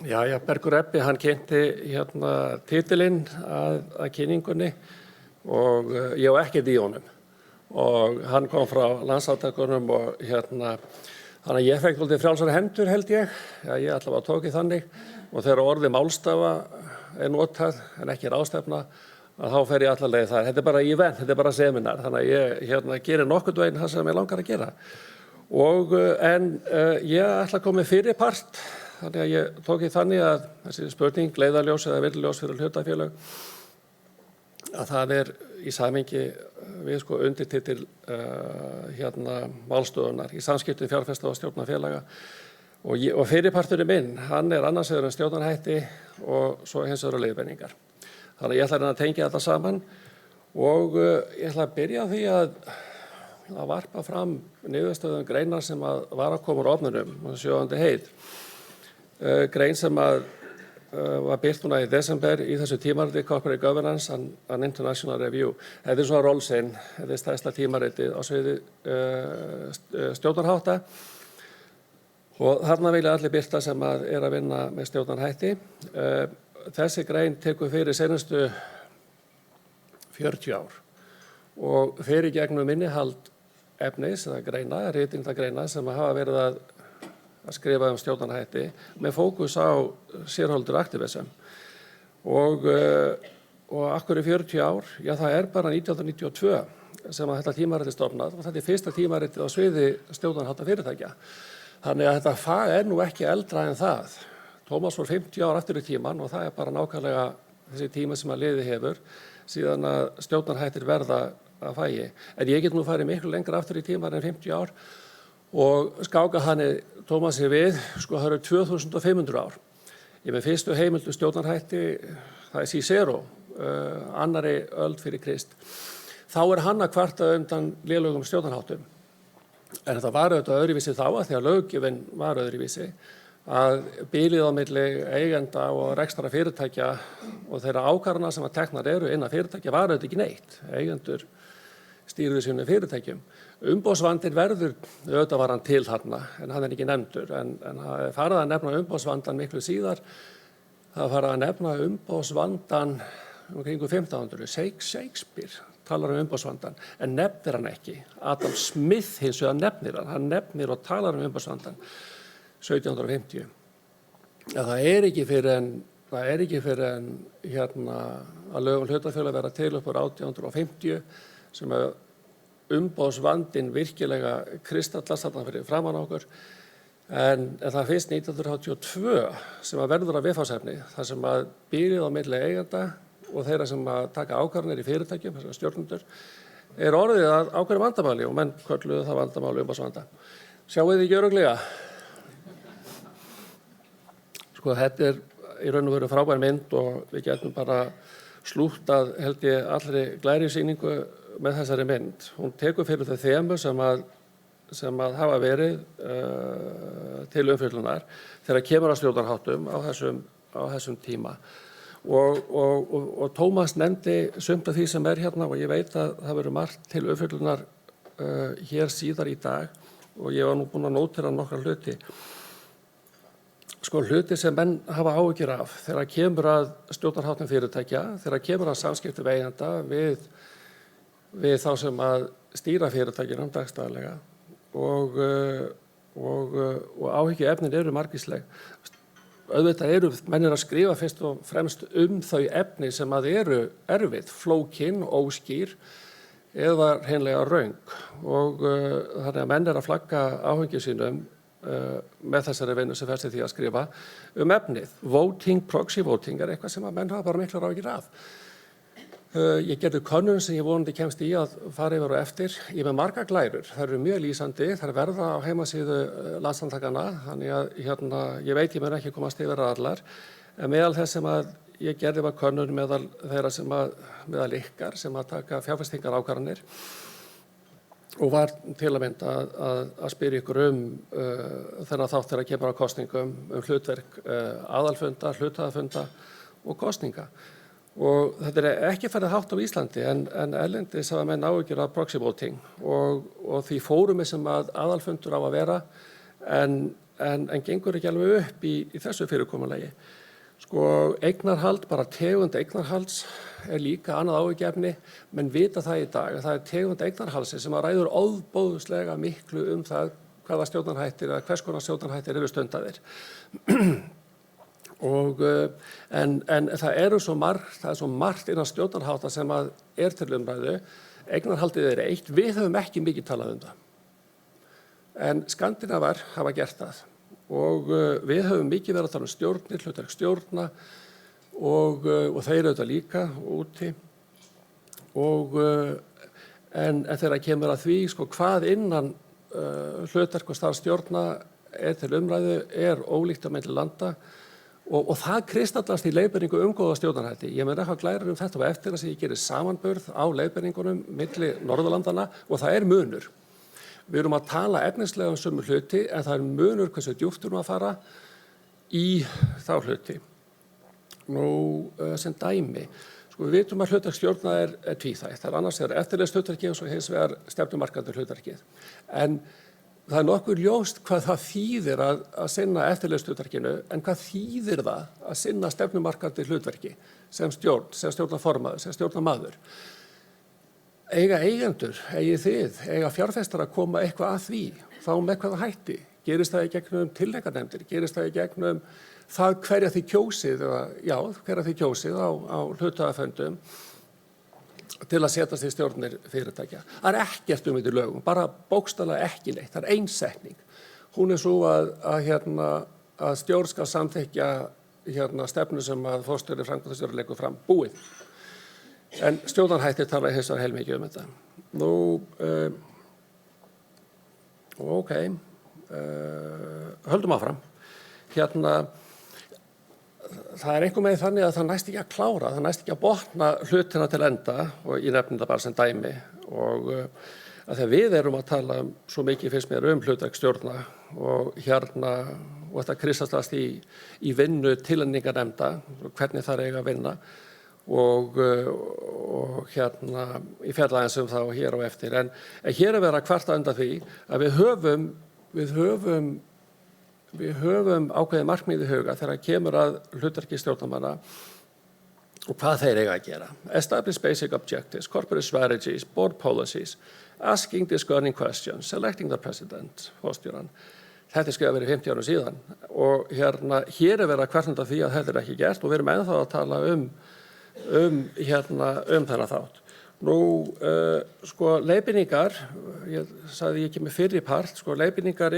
Já, Bergur Ebbi, hann kynnti titilinn að kynningunni og ég á ekkert í honum. Og hann kom frá landsáttakunum og þannig að ég fekk svolítið frjálsar hendur held ég. Já, ég allavega tók í þannig og þegar orðið málstafa notað en ekki ráðstefna að þá fer ég alla leið þar. Þetta bara event, þetta bara seminar, þannig að ég gerir nokkurn veginn það sem ég langar að gera. Og ég ætla að koma með fyrri part, þannig að ég tók í þannig að þessi spurning, leiðarljós eða villuljós fyrir hlutafélög, að það í samhengi við undirtitil málstofunar í samskiptum fjárfesta og stjórnarfélaga. Og fyrirparturinn minn, hann annars vegar stjórnarhætti og svo hins vegar leiðbeiningar. Þannig að ég ætla að reyna að tengja þetta saman og ég ætla að byrja á því að varpa fram niðurstöðum greinar sem var að koma úr ofnunum, 7. heit. Grein sem var birt núna í desember í þessu tímariti Corporate Governance and International Review. Þetta svona rollsinn, þetta stærsta tímaritið á sviði stjórnarhátta og þarna vilja allir birta sem að vinna með stjórnarhætti. Þessi grein tekur fyrir seinustu 40 ár og fyrir gegnum innihald efnis eða greina, ritindagreina sem hafa verið að skrifa stjórnarhætti með fókus á shareholder activism. Og akkur í 40 ár, já það bara 1992 sem að þetta tímariti stofnað og þetta fyrsta tímaritið á sviði stjórnarhátta fyrirtækja. Þannig að þetta fag nú ekki eldra en það. Tómas var 50 ár aftur í tíman og það bara nákvæmlega þessi tíma sem að liði hefur síðan að stjórnarhættir verða að fagi. En ég get nú farið miklu lengra aftur í tíman en 50 ár og skáka hann Tómasi við, það eru 2500 ár. Ég með fyrstu heimildu stjórnarhætti, það Cicero, annari öld fyrir Krist. Þá hann að kvarta undan lélögum stjórnarháttum. En þetta var auðvitað öðruvísi þá að því að löggjöfin var öðruvísi að bilið á milli eigenda og rekstara fyrirtækja og þeirra ákvarðana sem að teknar innan fyrirtækja var auðvitað ekki neitt. Eigendur stýrðu sínum fyrirtækjum. Umboðsvandinn verður, auðvitað var hann til þarna, en hann ekki nefndur. En það farið að nefna umboðsvandann miklu síðar. Það farið að nefna umboðsvandann kringum 1500. Shakespeare talar umboðsvandann, en nefnir hann ekki. Adam Smith hins vegar nefnir hann. Hann nefnir og talar umboðsvandann 1750. Ja, það ekki fyrir en að lögum hlutafélag vera til upp úr 1850 sem að umboðsvandinn virkilega kristallast þarna fyrir framan okkur. En það fyrst 1982 sem að verður að viðfangsefni, þar sem að bilið á milli eigenda og þeirra sem að taka ákvarðanir í fyrirtækjum, þessar stjórnendur, orðið að ákveðnu vandamáli og menn kölluðu það vandamáli umboðsvanda. Sjáið þið ekki örugglega? Þetta í raun og veru frábær mynd og við getum bara slúttað held ég allri glærusýningu með þessari mynd. Hún tekur fyrir þau þemu sem að hafa verið til umfjöllunar þegar kemur að stjórnarháttum á þessum tíma. Og Tómas nefndi sumt af því sem hérna og ég veit að það verður margt til umfjöllunar hér síðar í dag og ég var nú búinn að nótera nokkra hluti. Hluti sem menn hafa áhyggjur af þegar kemur að stjórnarháttum fyrirtækja, þegar kemur að samskiptum eigenda við þá sem að stýra fyrirtækjunum dagstaglega og áhyggjuefnin margvísleg. Auðvitað menn að skrifa fyrst og fremst þau efni sem að erfið, flókin, óskýr eða hreinlega röng og þannig að menn að flagga áhyggjum sínum með þessari vinnu sem fæst í því að skrifa efnið. Voting, proxy voting eitthvað sem að menn hafa bara miklar áhyggjur af. Ég gerði könnun sem ég vonandi kemst í að fara yfir og eftir. Ég með margar glærur, þær eru mjög lýsandi, þær verða á heimasíðu Landssamtakanna, þannig að ég veit ég mun ekki komast yfir allar. En meðal þess sem að ég gerði var könnun meðal þeirra meðal ykkar sem að taka fjárfestingar ákvarðanir og var til að mynda að spyrja ykkur þennan þátt þegar kemur á kosningum hlutverk aðalfunda, hluthafafunda og kosninga. Og þetta ekki farið hátt á Íslandi en erlendis hafa menn áhyggjur af proxy voting og því fórumi sem að aðalfundur á að vera en en gengur ekki alveg upp í þessu fyrirkomulagi. Sko eignarhald, bara tegund eignarhalds líka annað áhyggjuefni, menn vita það í dag að það tegund eignarhaldsi sem að ræður ofboðslega miklu það hvaða stjórnarhættir eða hvers konar stjórnarhættir eru stundaðir. En það er svo margt innan stjórnarhátta sem að til umræðu. Eignarhaldið eitt, við höfum ekki mikið talað það. En Skandinavar hafa gert það og við höfum mikið verið að tala stjórnir, hlutverk stjórna og þeir auðvitað líka úti. En þegar kemur að því, sko, hvað innan hlutverk og starf stjórna til umræðu ólíkt á milli landa og það kristallast í leiðbeiningu góða stjórnarhætti. Ég mun eitthvað glærir þetta og eftir að ég gerir samanburð á leiðbeiningunum milli Norðurlandanna og það munur. Við erum að tala efnislega sömu hluti en það munur hversu djúpt við erum að fara í þá hluti. Nú sem dæmi, sko við vitum að hlutverk stjórna tvíþætt. Það annars eftirlitshlutverkið og svo hins vegar stefnumarkandi hlutverkið. En það nokkuð ljóst hvað það þýðir að sinna eftirlitshlutverkinu en hvað þýðir það að sinna stefnumarkandi hlutverki sem stjórn, sem stjórnarformaður, sem stjórnarmaður. Eiga eigendur, eiga fjárfestar að koma eitthvað að því, þá með hvaða hætti. Gerist það í gegnum tilnefndarnefndir, gerist það í gegnum það hverja þið kjósið á hluthafafundum til að setjast í stjórnir fyrirtækja. Það ekkert þetta í lögum, bara bókstaflega ekki neitt, það ein setning. Hún svo að stjórn skal samþykkja stefnu sem að forstjóri framkvæmdastjóri leggur fram, búið. En stjórnarhættir tala hins vegar heilmikið þetta. Nú, ok, höldum áfram. Það einhver með þannig að það næst ekki að klára, það næst ekki að botna hlutina til enda og ég nefni það bara sem dæmi og að þegar við erum að tala svo mikið fyrst mér hlutverk stjórna og þetta kristallast í vinnu tilnefningarnefnda, hvernig það eiga að vinna og ég fjalla aðeins þá hér á eftir. En hér verið að kvarta undan því að við höfum ákveðið markmið í huga þegar kemur að hlutverki stjórnarmanna og hvað þeir eiga að gera. Establish basic objectives, corporate strategies, board policies, asking discerning questions, selecting the president, forstjóran. Þetta skrifað verið 50 árum síðan og hér verið að kvarta undan því að þetta ekki gert og við erum ennþá að tala um þennan þátt. Nú, sko, leiðbeiningar, ég sagði ég ekki með fyrri part, sko, leiðbeiningar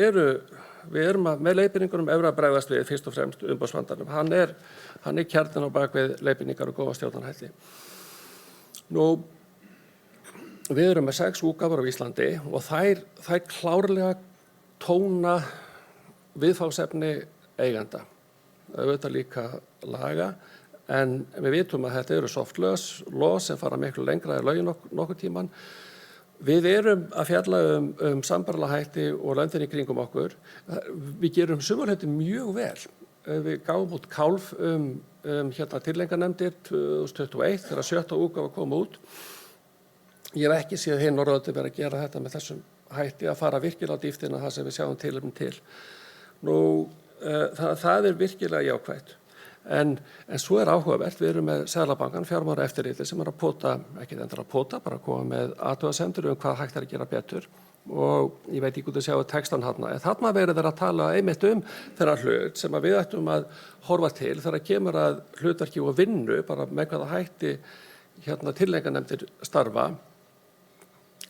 við erum með leiðbeiningunum að bregðast við fyrst og fremst umboðsvandanum. Hann er kjarninn á bakvið leiðbeiningar og góða stjórnarhætti. Nú, við erum með 6 útgáfur á Íslandi og þær klárlega tóna viðfangsefni eigenda. Auðvitað líka laga. En við vitum að þetta eru soft laws sem fara miklu lengra í lögin nokkur tíman. Við erum að fjalla sambærilega hætti og löndin í kringum okkur. Við gerum sumarhætti mjög vel. Við gáum út kálf tilnefndarnefndir 2021 þegar 7. útgáfa kom út. Ég hef ekki séð hinn Norðurlöndin verið að gera þetta með þessum hætti að fara virkilega dýptina það sem við sjáum tilefni til. Nú, það virkilega jákvætt. En svo áhugavert, við erum með Seðlabankann, fjármálaeftirlitið sem að pota, ekki endilega pota, bara koma með athugasemdir hvað hægt að gera betur og ég veit ekki út að sjá textan þarna. En þarna verið að tala einmitt þennan hlut sem að við ættum að horfa til þegar kemur að hlutverki og vinnu, bara með hvaða hætti tilnefndarnefndir starfa,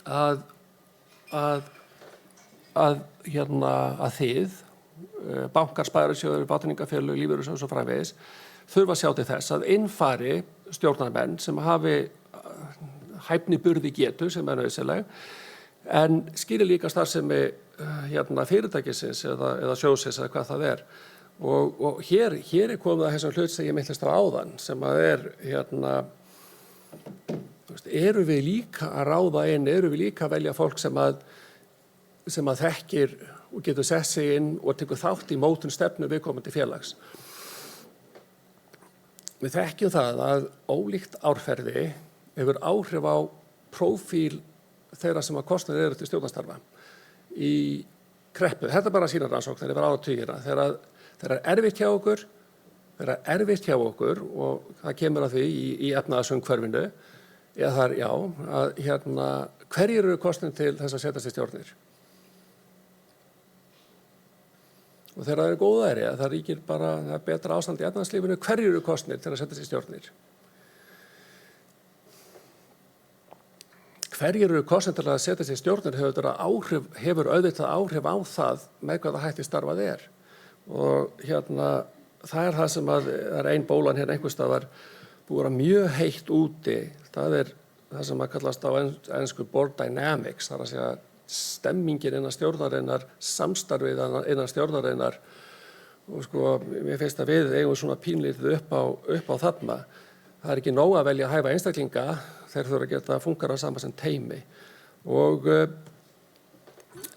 að þið bankar, sparisjóðir, vátryggingafélög, lífeyrissjóðir og svo framvegis þurfa að sjá til þess að innfari stjórnarmenn sem hafi hæfni burði getu sem nauðsynleg en skýri líka starfsemi fyrirtækisins eða sjóðsins eða hvað það er. Og hér komið að þessum hlut sem ég minntist á áðan sem að eru við líka að ráða inn, eru við líka að velja fólk sem að þekkir og getur sett sig inn og tekur þátt í mótun stefnu viðkomandi félags. Við þekkjum það að ólíkt árferði hefur áhrif á prófíl þeirra sem að kosnir eru til stjórnarstarfa. Í kreppu. Þetta bara sína rannsóknir yfir áratugina. Þegar erfitt hjá okkur og það kemur að því í efnahagsumhverfinu, hverjir eru kosnir til þess að setjast í stjórnir? Og þegar það eru góðæri, það ríkir bara betra ástand í efnahagslífinu, hverjir eru kosnir til að setjast í stjórnir? Hverjir eru kosnir til að setjast í stjórnir hefur auðvitað áhrif á það með hvaða hætti starfað er. Og það er það sem það er ein bólan hérna einhvers staðar búið að mjög heitt úti. Það er það sem að kallast á ensku board dynamics, það er að segja stemmingin innan stjórnarinnar, samstarfið innan stjórnarinnar og mér finnst að við eigum svona pínlítið upp á þarna. Það er ekki nóg að velja að hæfa einstaklinga, þeir þurfa að geta fungera saman sem teymi.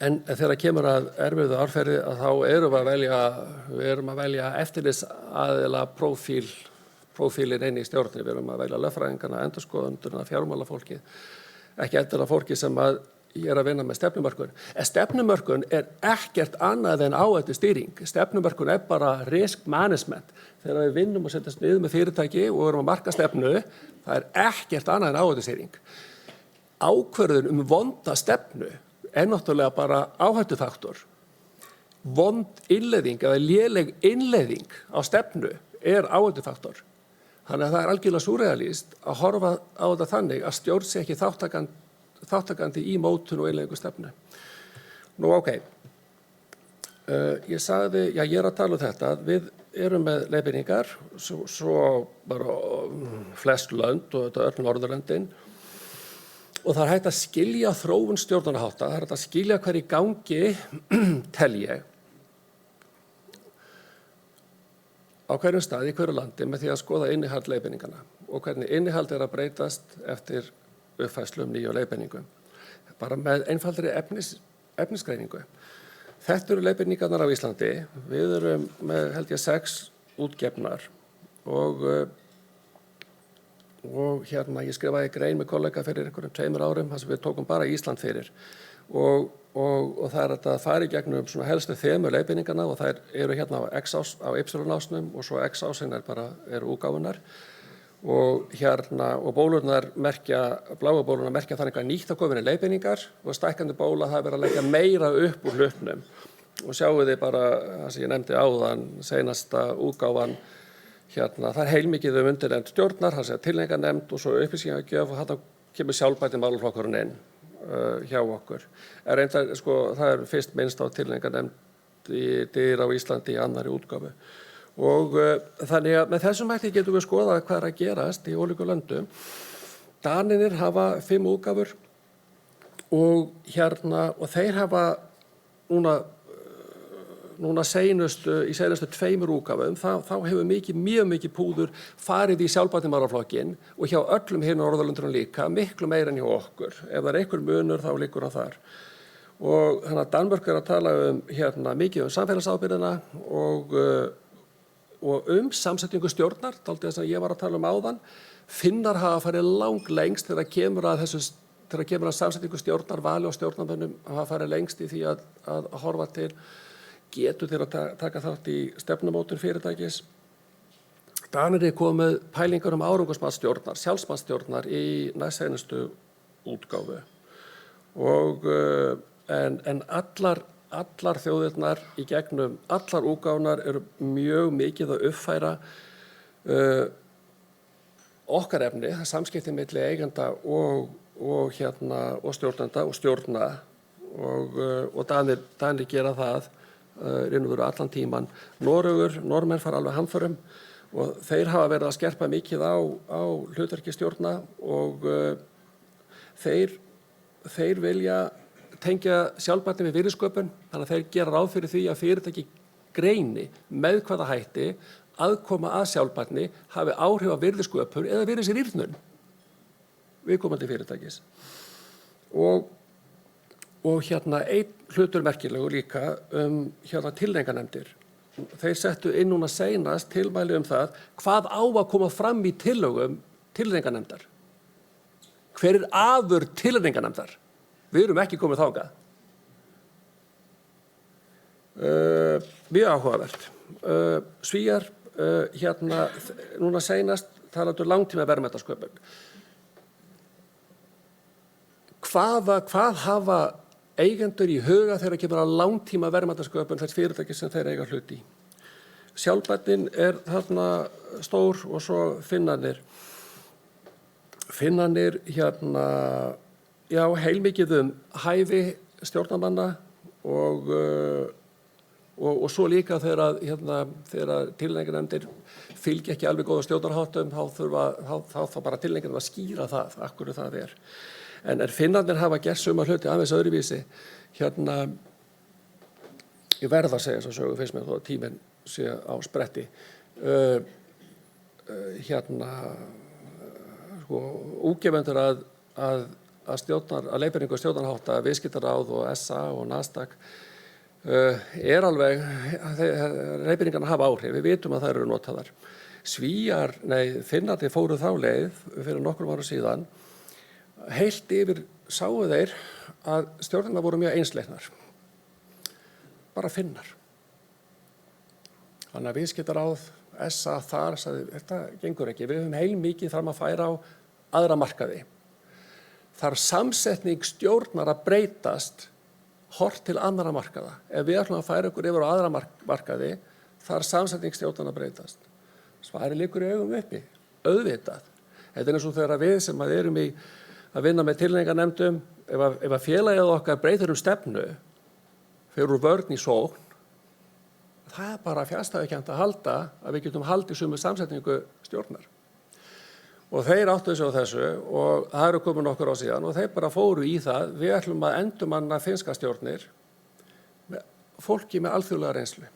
En þegar kemur að erfiðu árferði þá erum við að velja eftirlitsaðila prófílinn inn í stjórnir. Við erum að velja lögfræðingana, endurskoðendurna, fjármálafólkið, ekki endilega fólki sem ég er að vinna með stefnumörkun. En stefnumörkun er ekkert annað en áhættustýring. Stefnumörkun er bara risk management. Þegar við vinnum og setjast niður með fyrirtæki og erum að marka stefnu, það er ekkert annað en áhættustýring. Ákvörðun vonda stefnu er náttúrulega bara áhættufaktor. Vond innleiðing eða léleg innleiðing á stefnu er áhættufaktor. Þannig að það er algjörlega súrrealískt að horfa á þetta þannig að stjórn sé ekki þátttakandi í mótun og innleiðingu stefnu. Ég sagði, ég er að tala þetta, við erum með leiðbeiningar, svo bara flest lönd og þetta öll Norðurlöndin og það er hægt að skilja þróun stjórnunarhátta, það er hægt að skilja hver í gangi tel ég á hverjum stað í hverju landi með því að skoða innihald leiðbeiningana og hvernig innihald er að breytast eftir uppfærslu nýju leiðbeiningum. Bara með einfaldri efnisgreiningu. Þetta eru leiðbeiningarnar á Íslandi. Við erum með held ég 6 útgefnar og ég skrifaði grein með kollega fyrir einhverjum 2 árum þar sem við tókum bara Ísland fyrir og það er að fara í gegnum svona helstu þemu leiðbeiningarna og þær eru hérna á X-ás á Y-ásnum og svo X-ásin eru útgáfunar og bólurnar bláu bólurnar merkja þannig að nýtt að komin í leiðbeiningar og stækkandi bóla það verið að leggja meira upp úr hlutnum og sjáu þið bara það sem ég nefndi áðan seinasta útgáfan það er heilmikið undirnefnd stjórnar, það sé tilnefningarnefnd og svo upplýsingagjöf og þarna kemur sjálfbærni málaflokkurinn inn hjá okkur. Það er fyrst minnst á tilnefningarnefnd dyr á Íslandi í annarri útgáfu. Og þannig að með þessum hætti getum við skoðað hvað er að gerast í ólíkum löndum. Danirnir hafa 5 útgáfur og þeir hafa núna í seinustu 2 útgáfum þá hefur mjög mikið púður farið í sjálfbærni málaflokkinn og hjá öllum hinum Norðurlöndunum líka, miklu meira en hjá okkur. Ef það er einhver munur þá liggur hann þar. Og þannig að Danmörk er að tala mikið samfélagsábyrgðina og samsetningu stjórnar, dálítið þess að ég var að tala áðan. Finnar hafa farið langlengst þegar kemur að samsetningu stjórnar, vali og stjórnarmönnum hafa farið lengst í því að horfa til getu til að taka þátt í stefnumótun fyrirtækis. Danir er komið pælingar árangursmatsstjórnar, sjálfsmatsstjórnar í næstseinustu útgáfu. En allar þjóðirnar í gegnum, allar útgáfurnar eru mjög mikið að uppfæra okkar efni, það samskipti milli eigenda og stjórnenda og stjórna og Danir gera það raunveru allan tíman. Norðmenn fara alveg hamförum og þeir hafa verið að skerpa mikið á hlutverki stjórna og þeir vilja tengja sjálfbærni við virðisköpun, þannig að þeir gera ráð fyrir því að fyrirtæki greini með hvaða hætti aðkoma að sjálfbærni hafi áhrif á virðisköpun eða virðisrýrnun viðkomandi fyrirtækis. Og einn hlutur merkilegur líka tilnefningarnefndir. Þeir settu inn núna seinast tilmæli það hvað á að koma fram í tillögum tilnefningarnefndar. Hver er afurð tilnefningarnefndar? Við erum ekki komið þangað. Mjög áhugavert. Svíar, núna seinast talaðu langtíma verðmætasköpun. Hvað hafa eigendur í huga þegar kemur að langtíma verðmætasköpun þess fyrirtæki sem þeir eiga hlut í? Sjálfbærnin þarna stór og svo Finnarnir. Finnarnir heilmikið hæfi stjórnarmanna og svo líka þegar tilnefningarnefndir fylgja ekki alveg góða stjórnarháttum þá bara tilnefningarnefndir að skýra það, af hverju það er. En Finnarnir hafa gert suma hluti aðeins öðruvísi. Ég verð að segja þess að sögu fyrst mér þó að tíminn sé á spretti. Útgefendur að leiðbeiningu stjórnarhátta, viðskiptaráð og SA og Nasdaq alveg, leiðbeiningarnar hafa áhrif, við vitum að þær eru notaðar. Finnarnir fóru þá leið fyrir nokkrum árum síðan, heilt yfir sáu þeir að stjórnirnar voru mjög einsleitnar, bara Finnar. Þannig að viðskiptaráð, SA þar sagði, þetta gengur ekki, við höfum heilmikið fram að færa á aðra markaði. Þar samsetning stjórnar að breytast hort til annara markaða. Ef við ætlum að færa ykkur yfir á aðra markaði, þar samsetning stjórnar að breytast. Svarið liggur í augum uppi, auðvitað. Þetta eins og þegar við sem erum að vinna með tilnefningarnefndum, ef að félagið okkar breytir stefnu, fyrir úr vörn í sókn, það bara fjarstæðukennt að halda að við getum haldið sömu samsetningu stjórnar. Og þeir áttuðu sig á þessu og það eru komin okkur á síðan og þeir bara fóru í það. Við ætlum að endurmanna finnska stjórnir með fólki með alþjóðlega reynslu.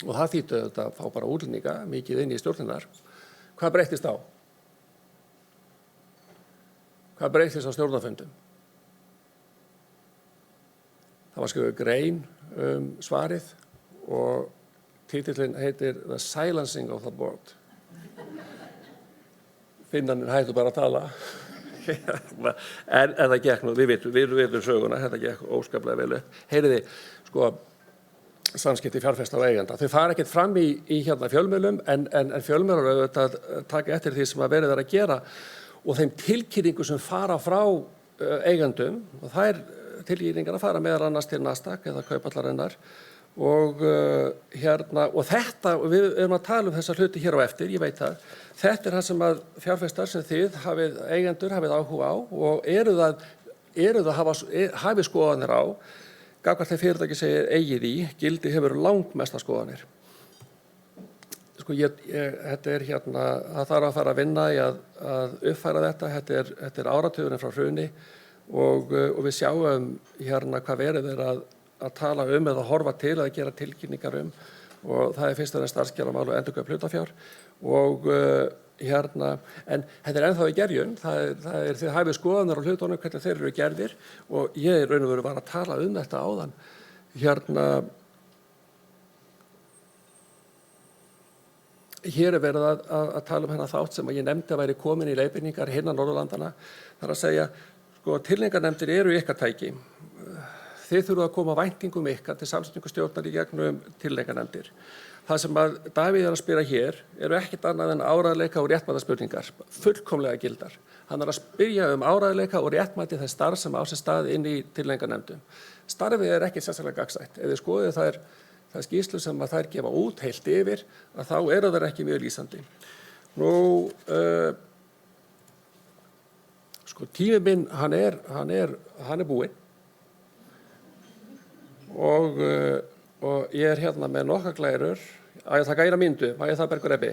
Og það þýddi þetta að fá bara útlendinga mikið inn í stjórninar. Hvað breyttist á? Hvað breyttist á stjórnarfundum? Það var skrifuð grein svarið og titillinn heitir The Silencing of the Board. Finnarnir hættu bara að tala. En það gekk nú, við vitum söguna, þetta gekk óskaplega vel upp. Heyriði, samskipti fjárfesta og eigenda. Þau fara ekkert fram í fjölmiðlum en fjölmiðlar auðvitað taka eftir því sem að verið að gera og þeim tilkynningu sem fara frá eigendum og þær tilkynningar að fara meðal annars til Nasdaq eða kaupallarinnar og þetta, við erum að tala þessa hluti hér á eftir, ég veit það, þetta það sem að fjárfestar sem þið eigendur hafið áhuga á og hafið skoðanir á, gagnvart þeir fyrirtæki segir eigið í, Gildi hefur langmesta skoðanir. Þetta það þarf að fara að vinna í að uppfæra þetta áratugurinn frá hruni og við sjáum hvað verið að tala eða horfa til eða gera tilkynningar og það fyrst og fremst starfsskjalamál og endurkaup hlutafjár og en þetta ennþá í gerjun, þið hafið skoðanir á hlutunum hvernig þeir eru gerðir og ég raun og veru var að tala þetta áðan hér verið að tala hennar þátt sem ég nefndi að væri komin í leiðbeiningar hinna Norðurlandana. Það að segja, tilnefningarnefndir eru ykkar tæki. Þið þurfa að koma væntingum ykkar til samsetningu stjórnar í gegnum tilnefningarnefndir. Það sem að Davíð að spyrja hér eru ekkert annað en áræðleika og réttmætaspurningar, fullkomlega gildar. Hann að spyrja áræðleika og réttmæti þess starf sem á sér stað inn í tilnefningarnefndum. Starfið ekki sérstaklega gagnsætt. Ef þið skoðið það skýrslu sem að þær gefa út heilt yfir, að þá eru þær ekki mjög lýsandi. Tími minn, hann er búinn og ég er með nokkrar glærur. Að ég taka eina myndu, má ég það Bergur Ebbi?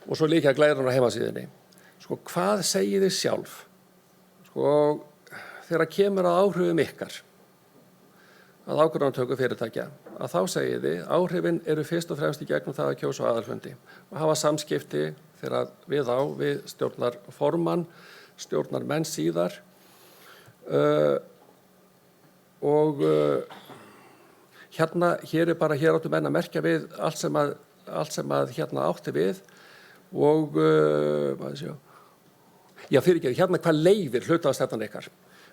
Og svo líka glærun á heimasíðunni. Hvað segið þið sjálf? Þegar kemur að áhrifum ykkar, að ákvörðunartöku fyrirtækja, að þá segið þið áhrifin eru fyrst og fremst í gegnum það að kjósa á aðalfundi og hafa samskipti þegar við stjórnarformann, stjórnarmenn síðar og hér áttu menn að merkja við allt sem að átti við og hvað leyfir hluthafastefnan ykkar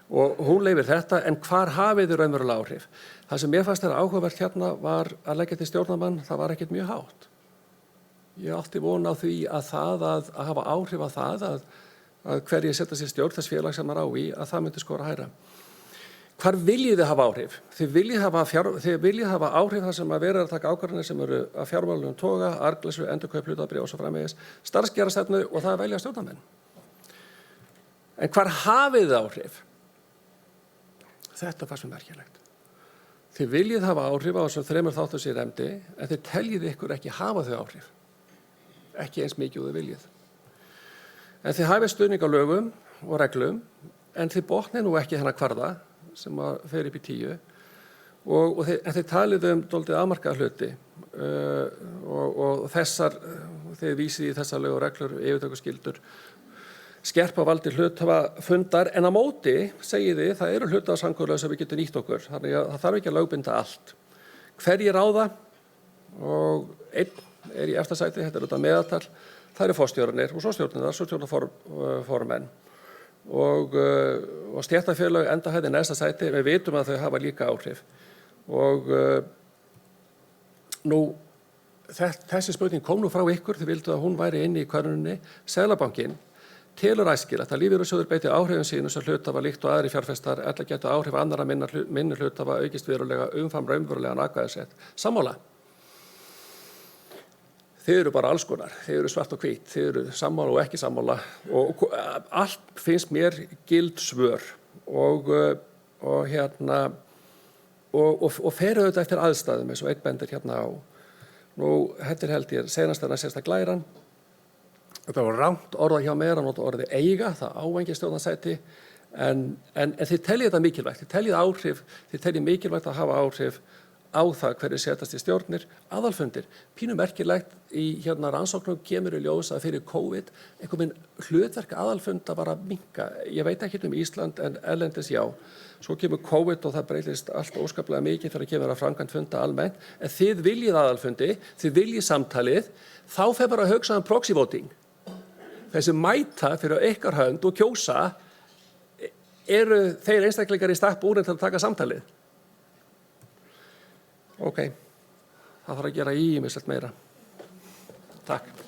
Og hún leyfir þetta, en hvar hafið þið raunverulega áhrif? Það sem mér fannst áhugavert hérna var að leggja til stjórnarmann, það var ekkert mjög hátt. Ég átti von á því að það að hafa áhrif á það að hverjir setja sér stjórn þess félag sem maður á í, að það myndi skora hærra. Hvar viljið þið hafa áhrif? Þið viljið hafa áhrif þar sem að vera að taka ákvarðanir sem eru að fjármálalegum toga, arðgreiðslu, endurkaup hlutabréfa og svo framvegis, starfsgeirastefnu og það að velja stjórnarmenn. En hvar hafið þið áhrif? Þetta fannst mér merkilegt. Þið viljið hafa áhrif á þessum 3 þáttum sem ég nefndi, en þið teljið ykkur ekki hafa þau áhrif. Ekki eins mikið og þið viljið. En þið hafið stuðning á lögum og reglum, en þið botnið nú ekki hennar kvarða sem að fer upp í 10 en þið talið dálítið afmarkaða hluti og þið vísið í þessar lög og reglur, yfirtökuskyldur, skerpa valdi hluthafafundar, en á móti segið þið það eru hluthafasamkomulög sem við getum nýtt okkur, þannig að það þarf ekki að lögbinda allt. Hverjir ráða? Og einn í efsta sæti, þetta er auðvitað meðaltal, það eru forstjórarnir og svo stjórnirnar, svo stjórnarformenn. Og stéttarfélög enda hæði næsta sæti, við vitum að þau hafa líka áhrif. Og nú, þessi spurning kom nú frá ykkur, þið vildu að hún væri inni í könnuninni. Seðlabankinn telur æskilegt að lífeyrissjóðir beiti áhrifum sínum sem hluthafa líkt og aðrir fjárfestar ella geta áhrif annarra minni hluthafa aukist verulega umfram raunverulegan atkvæðisrétt. Sammála. Þið eru bara alls konar, þið eru svart og hvít, þið eru sammála og ekki sammála og allt finnst mér gild svör og fer auðvitað eftir aðstæðum eins og einn bendir hérna á. Nú, þetta held ég seinast að sérsta glæran. Þetta var rangt orðað hjá mér, að nota orðið eiga, það áengi stjórnarsæti, en þið teljið þetta mikilvægt, þið teljið mikilvægt að hafa áhrif á það hverju setjast í stjórnir, aðalfundir. Pínu merkilegt í rannsóknum kemur í ljós að fyrir COVID einhvern hlutverk aðalfunda var að minnka. Ég veit ekki Ísland en erlendis já. Svo kemur COVID og það breytist allt óskaplega mikið fyrir að kemur að framkvæmd funda almennt. En þið viljið aðalfundi, þið viljið samtalið, þá fer bara að hugsa proxy voting. Þessi mæta fyrir ykkar hönd og kjósa eru þeir einstaklingar í stakk búin til að taka samtalið. Ok, það þarf að gera ýmislegt meira. Takk.